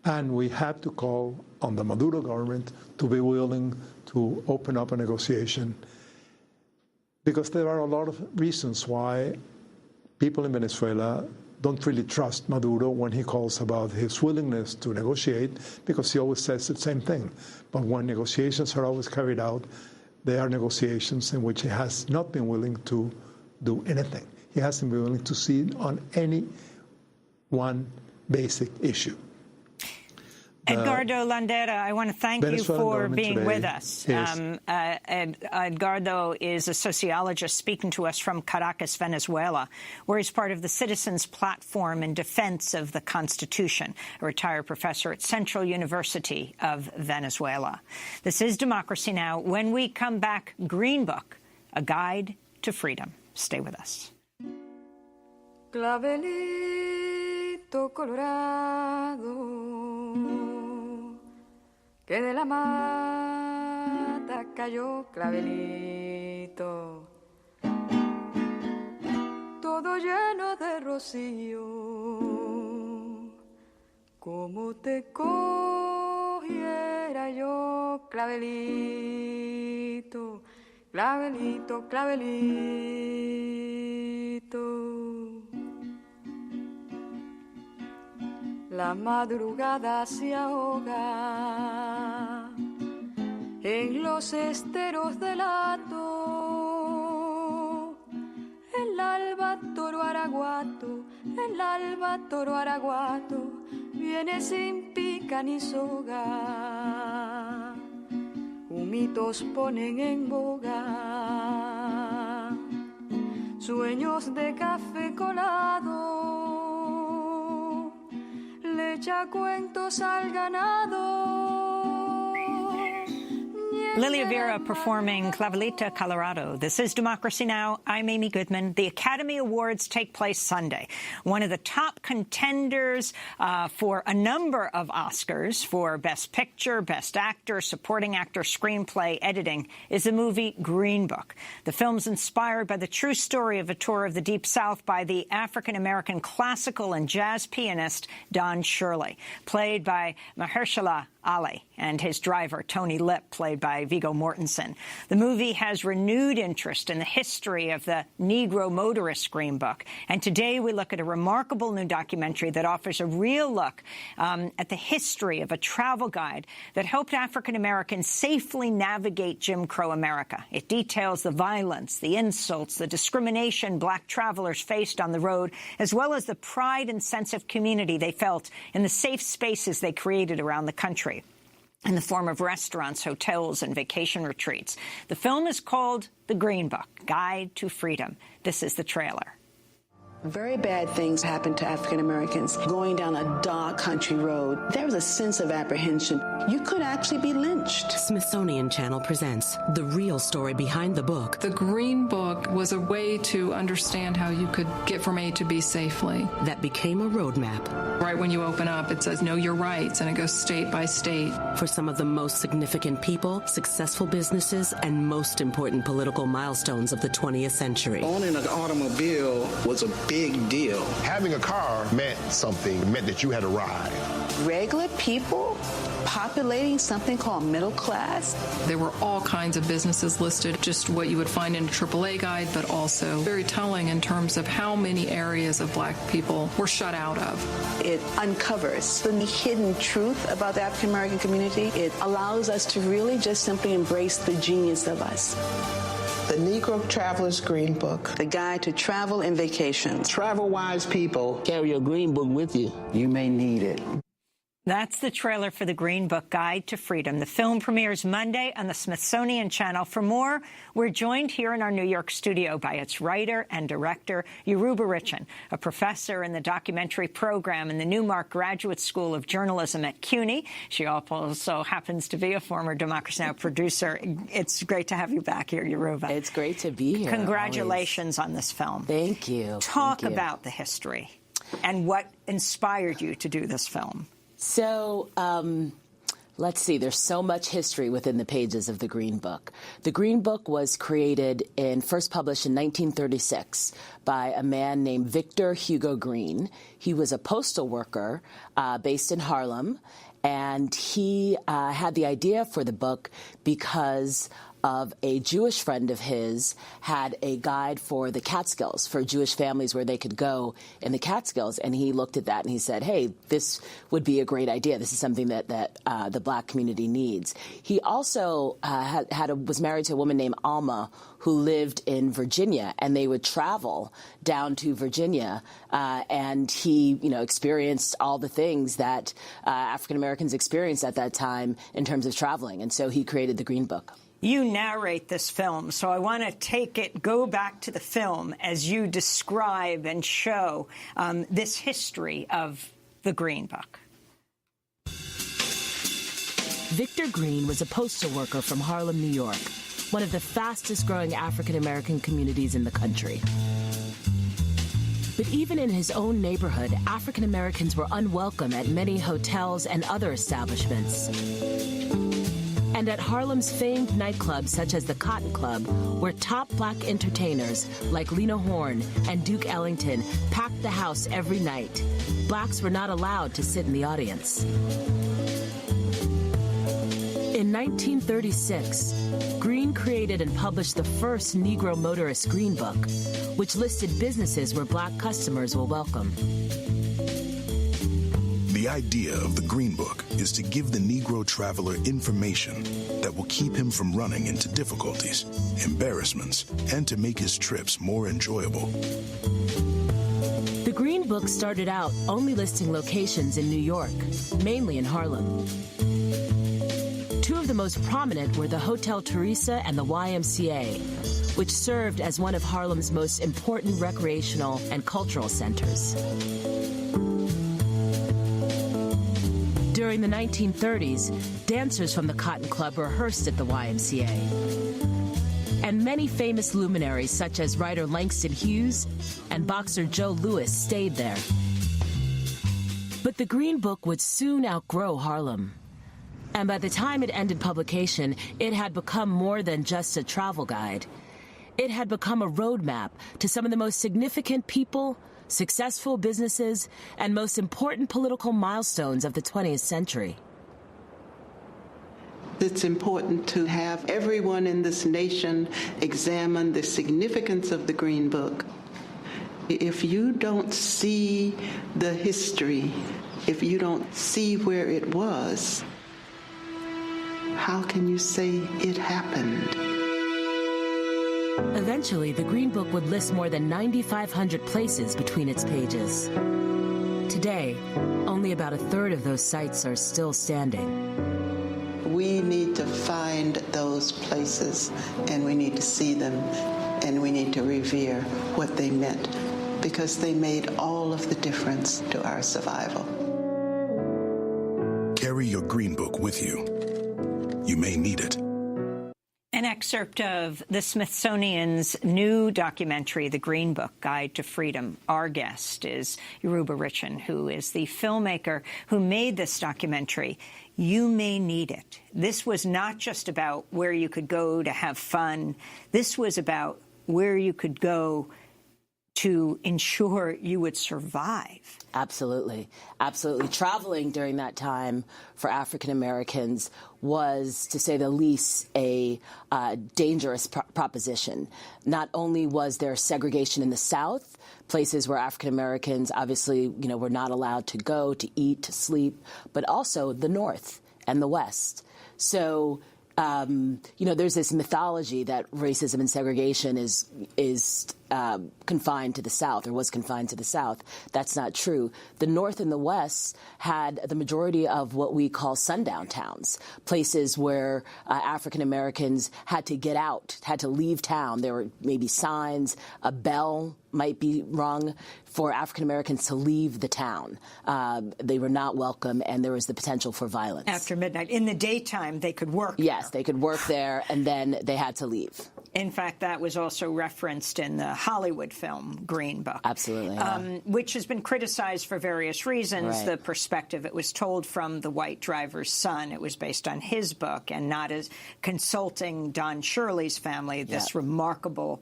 and we have to call on the Maduro government to be willing to open up a negotiation, because there are a lot of reasons why people in Venezuela don't really trust Maduro when he calls about his willingness to negotiate, because he always says the same thing. But when negotiations are always carried out, they are negotiations in which he has not been willing to do anything. He hasn't been willing to cede on any one basic issue. Edgardo Landera, I want to thank you for being with us. Edgardo is a sociologist speaking to us from Caracas, Venezuela, where he's part of the Citizens Platform in Defense of the Constitution, a retired professor at Central University of Venezuela. This is Democracy Now! When we come back, Green Book, a guide to freedom. Stay with us. Clavelito colorado, que de la mata cayó clavelito. Todo todo lleno de rocío, como te cogiera yo, clavelito, clavelito, clavelito. La madrugada se ahoga en los esteros del hato. El alba toro araguato, el alba toro araguato, viene sin pica ni soga. Humitos ponen en boga sueños de café colado, le echa cuentos al ganado. Lilia Vera performing Clavelita, Colorado. This is Democracy Now! I'm Amy Goodman. The Academy Awards take place Sunday. One of the top contenders for a number of Oscars for Best Picture, Best Actor, Supporting Actor, Screenplay, Editing is the movie Green Book. The film's inspired by the true story of a tour of the Deep South by the African-American classical and jazz pianist Don Shirley, played by Mahershala Ali, and his driver, Tony Lip, played by Viggo Mortensen. The movie has renewed interest in the history of the Negro motorist Green Book. And today we look at a remarkable new documentary that offers a real look at the history of a travel guide that helped African Americans safely navigate Jim Crow America. It details the violence, the insults, the discrimination Black travelers faced on the road, as well as the pride and sense of community they felt in the safe spaces they created around the country, in the form of restaurants, hotels, and vacation retreats. The film is called The Green Book, Guide to Freedom. This is the trailer. Very bad things happened to African Americans going down a dark country road. There was a sense of apprehension. You could actually be lynched. Smithsonian Channel presents the real story behind the book. The Green Book was a way to understand how you could get from A to B safely. That became a roadmap. Right when you open up, it says, know your rights, and it goes state by state. For some of the most significant people, successful businesses, and most important political milestones of the 20th century. Owning an automobile was a big deal. Having a car meant something, meant that you had a ride. Regular people populating something called middle class. There were all kinds of businesses listed, just what you would find in a AAA guide, but also very telling in terms of how many areas of Black people were shut out of. It uncovers the hidden truth about the African American community. It allows us to really just simply embrace the genius of us. The Negro Traveler's Green Book. The guide to travel and vacations. Travel-wise people, carry your Green Book with you. You may need it. That's the trailer for The Green Book, Guide to Freedom. The film premieres Monday on the Smithsonian Channel. For more, we're joined here in our New York studio by its writer and director, Yoruba Richin, a professor in the documentary program in the Newmark Graduate School of Journalism at CUNY. She also happens to be a former Democracy Now! Producer. It's great to have you back here, Yoruba. It's great to be here. Congratulations on this film. Thank you. Talk about the history and what inspired you to do this film. So, let's see. There's so much history within the pages of The Green Book. The Green Book was first published in 1936 by a man named Victor Hugo Green. He was a postal worker based in Harlem, and he had the idea for the book because of a Jewish friend of his had a guide for the Catskills, for Jewish families where they could go in the Catskills. And he looked at that and he said, hey, this would be a great idea. This is something that the Black community needs. He also was married to a woman named Alma who lived in Virginia, and they would travel down to Virginia. And he, experienced all the things that African Americans experienced at that time in terms of traveling. And so he created the Green Book. You narrate this film, so I want to go back to the film as you describe and show this history of the Green Book. Victor Green was a postal worker from Harlem, New York, one of the fastest-growing African-American communities in the country. But even in his own neighborhood, African Americans were unwelcome at many hotels and other establishments. And at Harlem's famed nightclubs such as the Cotton Club, where top black entertainers like Lena Horne and Duke Ellington packed the house every night, blacks were not allowed to sit in the audience. In 1936, Green created and published the first Negro Motorist Green Book, which listed businesses where black customers were welcome. The idea of the Green Book is to give the Negro traveler information that will keep him from running into difficulties, embarrassments, and to make his trips more enjoyable. The Green Book started out only listing locations in New York, mainly in Harlem. Two of the most prominent were the Hotel Teresa and the YMCA, which served as one of Harlem's most important recreational and cultural centers. During the 1930s, dancers from the Cotton Club rehearsed at the YMCA. And many famous luminaries such as writer Langston Hughes and boxer Joe Louis stayed there. But the Green Book would soon outgrow Harlem. And by the time it ended publication, it had become more than just a travel guide. It had become a roadmap to some of the most significant people, successful businesses, and most important political milestones of the 20th century. It's important to have everyone in this nation examine the significance of the Green Book. If you don't see the history, if you don't see where it was, how can you say it happened? Eventually, the Green Book would list more than 9,500 places between its pages. Today, only about a third of those sites are still standing. We need to find those places, and we need to see them, and we need to revere what they meant, because they made all of the difference to our survival. Carry your Green Book with you. You may need it. An excerpt of the Smithsonian's new documentary, The Green Book, Guide to Freedom. Our guest is Yoruba Richin, who is the filmmaker who made this documentary. You may need it. This was not just about where you could go to have fun. This was about where you could go to ensure you would survive. Absolutely. Absolutely. Traveling during that time for African Americans was, to say the least, a dangerous proposition. Not only was there segregation in the South, places where African Americans obviously, were not allowed to go, to eat, to sleep, but also the North and the West. So, there's this mythology that racism and segregation is confined to the South, or was confined to the South. That's not true. The North and the West had the majority of what we call sundown towns, places where African Americans had to get out, had to leave town. There were maybe signs, a bell might be rung for African Americans to leave the town. They were not welcome, and there was the potential for violence. After midnight. In the daytime, they could work Yes, they could work there, and then they had to leave. In fact, that was also referenced in the Hollywood film Green Book. Absolutely. Yeah. Which has been criticized for various reasons. Right. The perspective, it was told from the white driver's son. It was based on his book and not as consulting Don Shirley's family, this remarkable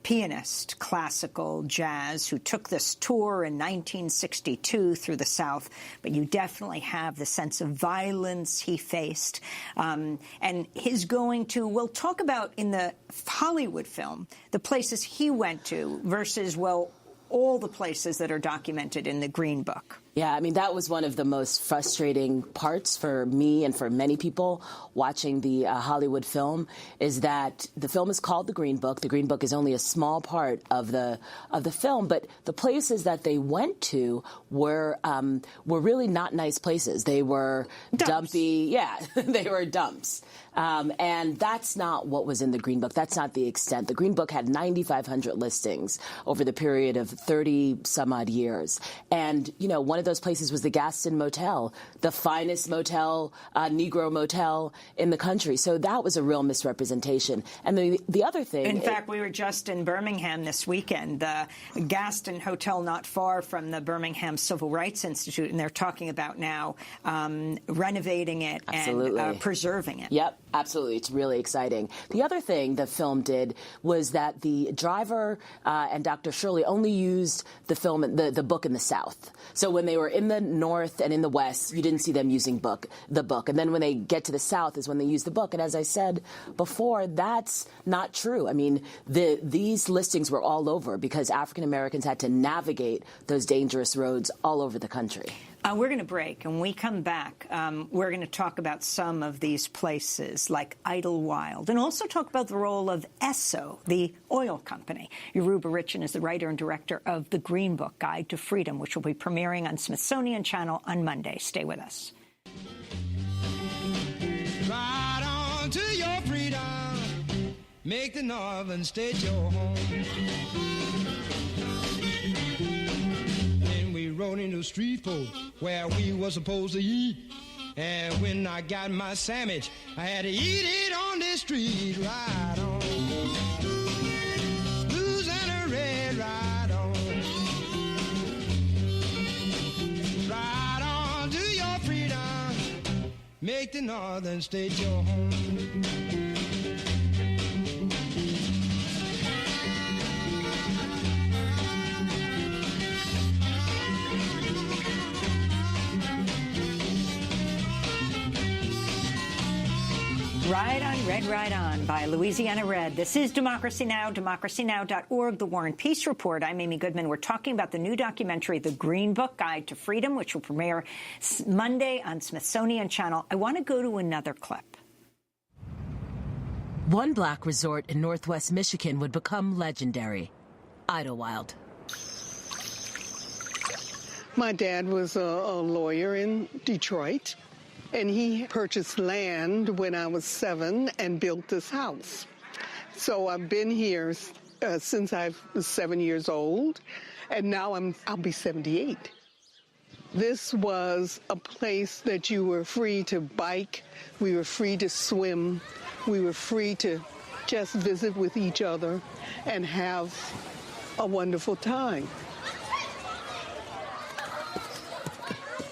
pianist, classical jazz, who took this tour in 1962 through the South. But you definitely have the sense of violence he faced. And his going to, we'll talk about in the Hollywood film, the places he went to versus, all the places that are documented in the Green Book. Yeah, I mean, that was one of the most frustrating parts for me and for many people watching the Hollywood film, is that the film is called The Green Book. The Green Book is only a small part of the film, but the places that they went to were really not nice places. They were dumpy. Yeah, they were dumps. And that's not what was in the Green Book. That's not the extent. The Green Book had 9,500 listings over the period of 30 some odd years. And, one one of those places was the Gaston Motel, the finest motel, Negro motel in the country. So that was a real misrepresentation. And the other thing... In fact, we were just in Birmingham this weekend, the Gaston Hotel not far from the Birmingham Civil Rights Institute, and they're talking about now renovating it and preserving it. Yep, absolutely. It's really exciting. The other thing the film did was that the driver and Dr. Shirley only used the film, the book in the South. So when they were in the North and in the West, you didn't see them using the book. And then when they get to the South is when they use the book. And as I said before, that's not true. I mean, these listings were all over because African Americans had to navigate those dangerous roads all over the country. We're going to break. And when we come back, we're going to talk about some of these places like Idlewild and also talk about the role of Esso, the oil company. Yoruba Richin is the writer and director of The Green Book, Guide to Freedom, which will be premiering on Smithsonian Channel on Monday. Stay with us. Ride on to your freedom. Make the northern state your home. Rode into street food where we were supposed to eat. And when I got my sandwich, I had to eat it on the street. Ride on. Blues and a red, ride on. Ride on to your freedom. Make the northern state your home. Ride on, Red, Ride On by Louisiana Red. This is Democracy Now!, democracynow.org, The War and Peace Report. I'm Amy Goodman. We're talking about the new documentary, The Green Book, Guide to Freedom, which will premiere Monday on Smithsonian Channel. I want to go to another clip. One black resort in Northwest Michigan would become legendary, Idlewild. My dad was a lawyer in Detroit. And he purchased land when I was 7 and built this house. So I've been here since I was 7 years old, and now I'll be 78. This was a place that you were free to bike, we were free to swim, we were free to just visit with each other and have a wonderful time.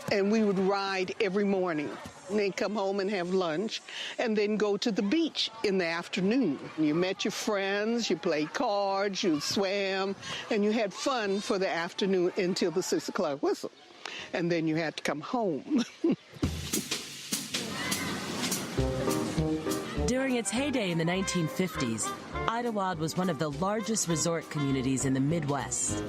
And we would ride every morning. And then come home and have lunch, and then go to the beach in the afternoon. You met your friends, you played cards, you swam, and you had fun for the afternoon until the 6 o'clock whistle. And then you had to come home. During its heyday in the 1950s, Idlewild was one of the largest resort communities in the Midwest.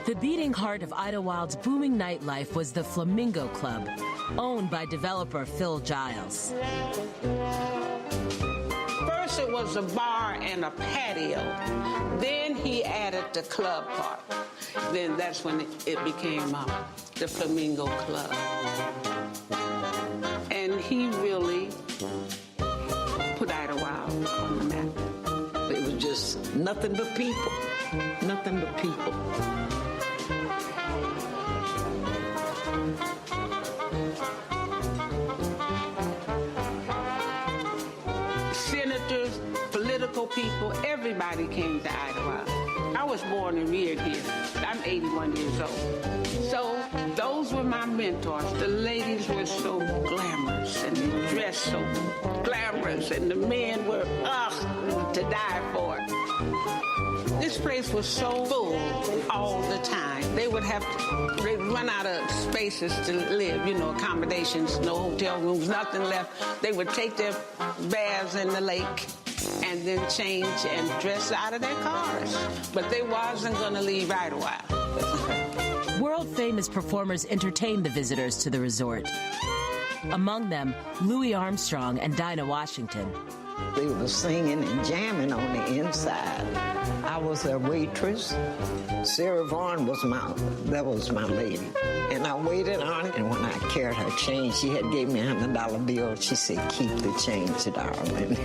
The beating heart of Idlewild's booming nightlife was the Flamingo Club, owned by developer Phil Giles. First it was a bar and a patio. Then he added the club part. Then that's when it became the Flamingo Club. And he really put Idlewild on the map. It was just nothing but people. Nothing but people. Senators, political people, everybody came to Idlewild. I was born and reared here. I'm 81 years old. So those were my mentors. The ladies were so glamorous and they dressed so glamorous and the men were, to die for. This place was so full all the time. They'd run out of spaces to live, accommodations, no hotel rooms, nothing left. They would take their baths in the lake and then change and dress out of their cars. But they wasn't going to leave Idlewild. World-famous performers entertained the visitors to the resort. Among them, Louis Armstrong and Dinah Washington. They were singing and jamming on the inside. I was their waitress. Sarah Vaughan was my lady. And I waited on it, and when I carried her change, she had gave me a $100 bill. She said, "Keep the change, darling."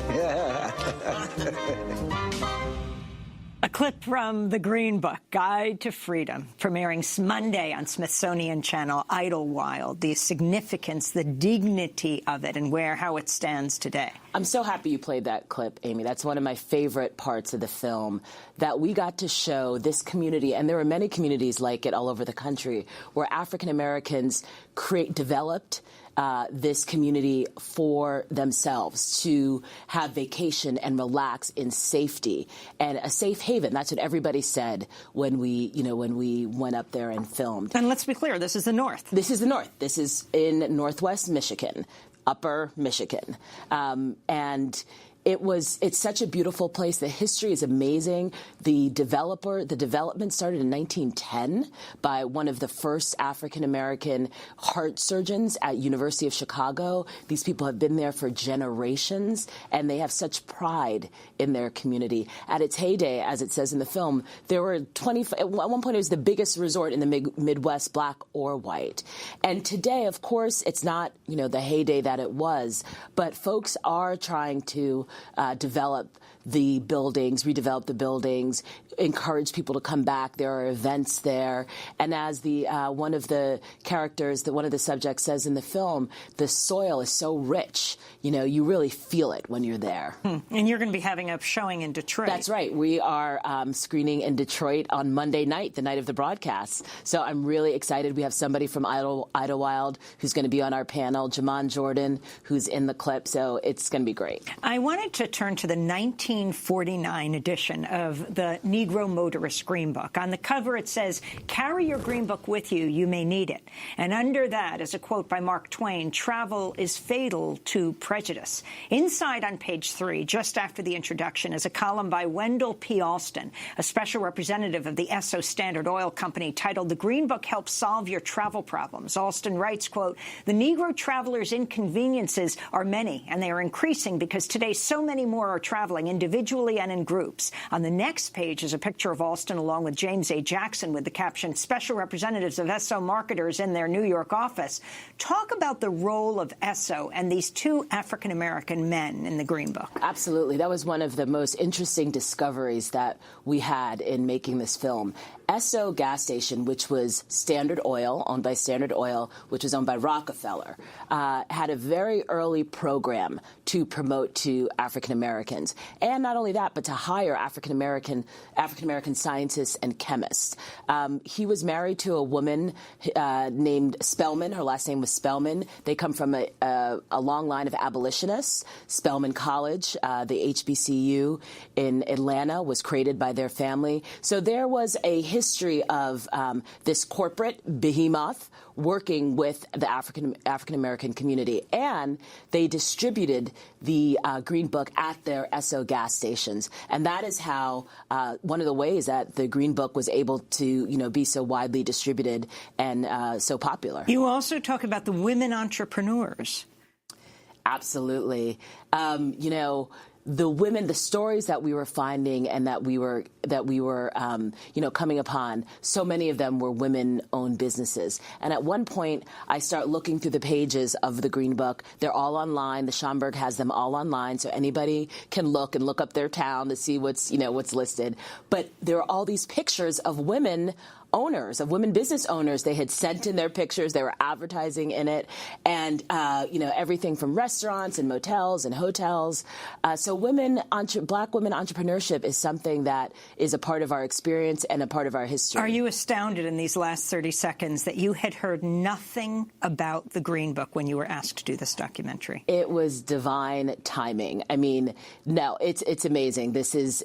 A clip from The Green Book, Guide to Freedom, premiering Monday on Smithsonian Channel, Idlewild, the significance, the dignity of it, and how it stands today. I'm so happy you played that clip, Amy. That's one of my favorite parts of the film, that we got to show this community, and there are many communities like it all over the country, where African Americans developed this community for themselves to have vacation and relax in safety and a safe haven. That's what everybody said when we went up there and filmed. And let's be clear, this is the North. This is the North. This is in Northwest Michigan, Upper Michigan, and it's such a beautiful place. The history is amazing. The development started in 1910 by one of the first African-American heart surgeons at University of Chicago. These people have been there for generations, and they have such pride in their community. At its heyday, as it says in the film, there were at one point it was the biggest resort in the Midwest, black or white. And today, of course, it's not, the heyday that it was, but folks are trying to redevelop the buildings, encourage people to come back. There are events there. And as one of the characters, one of the subjects says in the film, the soil is so rich. You really feel it when you're there. And you're going to be having a showing in Detroit. That's right. We are screening in Detroit on Monday night, the night of the broadcast. So I'm really excited. We have somebody from Idlewild who's going to be on our panel, Jamon Jordan, who's in the clip. So it's going to be great. I wanted to turn to the 1949 edition of the Negro Motorist Green Book. On the cover, it says, "Carry your Green Book with you. You may need it." And under that is a quote by Mark Twain, "Travel is fatal to prejudice." Inside on page 3, just after the introduction, is a column by Wendell P. Alston, a special representative of the Esso Standard Oil Company, titled "The Green Book Helps Solve Your Travel Problems." Alston writes, quote, "The Negro traveler's inconveniences are many, and they are increasing because today so many more are traveling individually and in groups." On the next page is a picture of Alston along with James A. Jackson with the caption, "Special representatives of Esso marketers in their New York office." Talk about the role of Esso and these two African-American men in the Green Book. Absolutely. That was one of the most interesting discoveries that we had in making this film. Esso gas station, which was Standard Oil, owned by Standard Oil, which was owned by Rockefeller, had a very early program to promote to African Americans, and not only that, but to hire African American scientists and chemists. He was married to a woman named Spelman. Her last name was Spelman. They come from a long line of abolitionists. Spelman College, the HBCU in Atlanta, was created by their family. So there was a history of this corporate behemoth working with the African-American community. And they distributed the Green Book at their Esso gas stations. And that is how one of the ways that the Green Book was able to, be so widely distributed and so popular. You also talk about the women entrepreneurs. Absolutely. The women, the stories that we were finding and that we were coming upon, so many of them were women-owned businesses. And at one point, I start looking through the pages of the Green Book. They're all online. The Schomburg has them all online, so anybody can look up their town to see what's listed. But there are all these pictures of women owners, of women business owners. They had sent in their pictures. They were advertising in it, and everything from restaurants and motels and hotels. So Black women entrepreneurship is something that is a part of our experience and a part of our history. Are you astounded in these last 30 seconds that you had heard nothing about the Green Book when you were asked to do this documentary? It was divine timing. I mean, no, it's amazing. This is.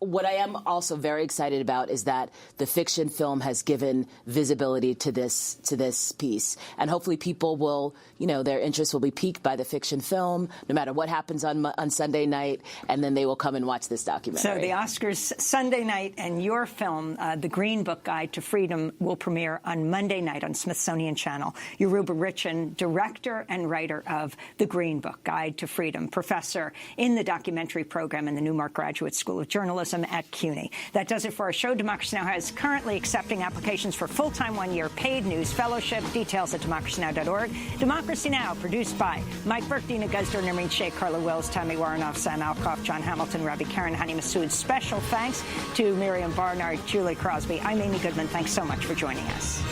What I am also very excited about is that the fiction film has given visibility to this piece, and hopefully people will, their interest will be piqued by the fiction film, no matter what happens on Sunday night, and then they will come and watch this documentary. So the Oscars Sunday night, and your film, The Green Book, Guide to Freedom, will premiere on Monday night on Smithsonian Channel. Yoruba Richan, director and writer of The Green Book, Guide to Freedom, professor in the documentary program in the Newmark Graduate School of Journalism. journalism at CUNY. That does it for our show. Democracy Now! Is currently accepting applications for full-time one-year paid news fellowship. Details at democracynow.org. Democracy Now! Produced by Mike Burke, Dina Guzder, Nermeen Sheikh, Carla Wills, Tammy Warrenoff, Sam Alcoff, John Hamilton, Rabbi Karen, Hani Massoud. Special thanks to Miriam Barnard, Julie Crosby. I'm Amy Goodman. Thanks so much for joining us.